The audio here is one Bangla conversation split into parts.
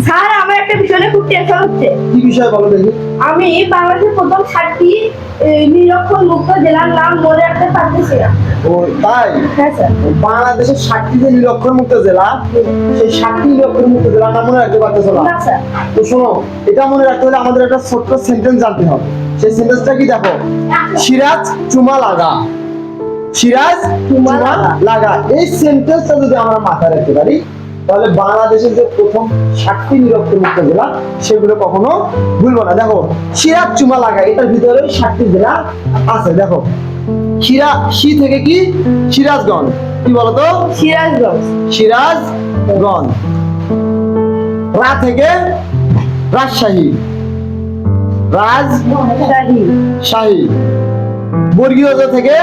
স্যার আমার একটা বিষয় নিয়ে খুব টেনশন হচ্ছে। কি বিষয় বলো দেখি। আমি বাংলাদেশের প্রথম 7টি নিরক্ষর মুক্ত জেলার নাম মনে রাখতে পারতেছি না। ও তাই? হ্যাঁ স্যার। বাংলাদেশের 7টি যে নিরক্ষর মুক্ত জেলা, সেই 7টি নিরক্ষর মুক্ত জেলার নাম মনে রাখতে পারতেছো না? না স্যার। তো শোনো, এটা মনে রাখতে হলে আমাদের একটা ছোট্ট সেন্টেন্স জানতে হবে। সেই সেন্টেন্সটা কি দেখো, সিরাজ চুমা লাগা। সিরাজ চুমা লাগা, এই সেন্টেন্সটা যদি আমরা মাথায় রাখতে পারি তাহলে বাংলাদেশের যে প্রথম 7টি নিরক্ষর মুক্ত জেলা সেগুলো কখনো ভুলবো না। দেখো সিরাজ চুমা লাগা, এটার ভিতরে 7টি জেলা আছে। দেখো সি থেকে কি সিরাজগঞ্জ, কি বলতো? সিরাজগঞ্জ। সিরাজগঞ্জ। রা থেকে রাজশাহী। রাজশাহী। বর্গীয় জ থেকে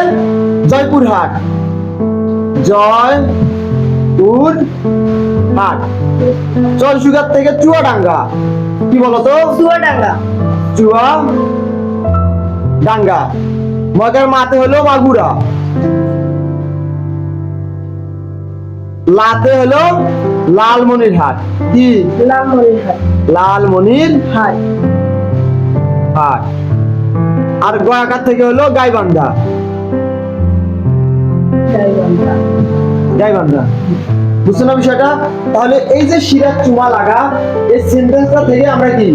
জয়পুরহাট। জয়পুরহাট। চরসুগার থেকে চুয়াডাঙ্গা, কি বলতো? চুয়াডাঙ্গা। চুয়াডাঙ্গা। মগের মাতে হলো মাগুরা। লাতে হলো লালমনিরহাট। কি? লালমনিরহাট। লালমনিরহাট। হাট। আর গোয়াকার থেকে হলো গাইবান্ধা। গাইবান্ধা। বুঝছো না বিষয়টা? তাহলে এই যে সিরাজ চুমা লাগা, এই সেন্টেন্সটা থেকে আমরা কি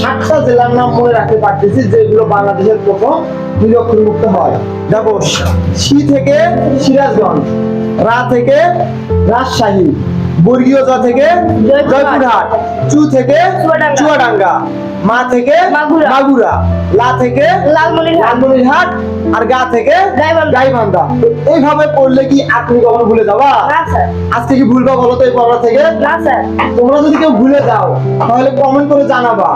7টা জেলার নাম মনে রাখতে পারতেছি যেগুলো বাংলাদেশের প্রথম নিরক্ষর মুক্ত হয়। দেখো সি থেকে সিরাজগঞ্জ, রা থেকে রাজশাহী, বর্গীয় জ থেকে জয়পুরহাট, চু থেকে চুয়াডাঙ্গা, মা থেকে মাগুরা, লা থেকে লালমনিরহাট, আর গা থেকে গাইবান্ধা। এইভাবে পড়লে কি আপনি কখনো ভুলে যাবা? না স্যার। আজকে কি ভুলবা বলো তো এই পড়া থেকে? না স্যার। তোমরা যদি কেউ ভুলে যাও তাহলে কমেন্ট করে জানাবা।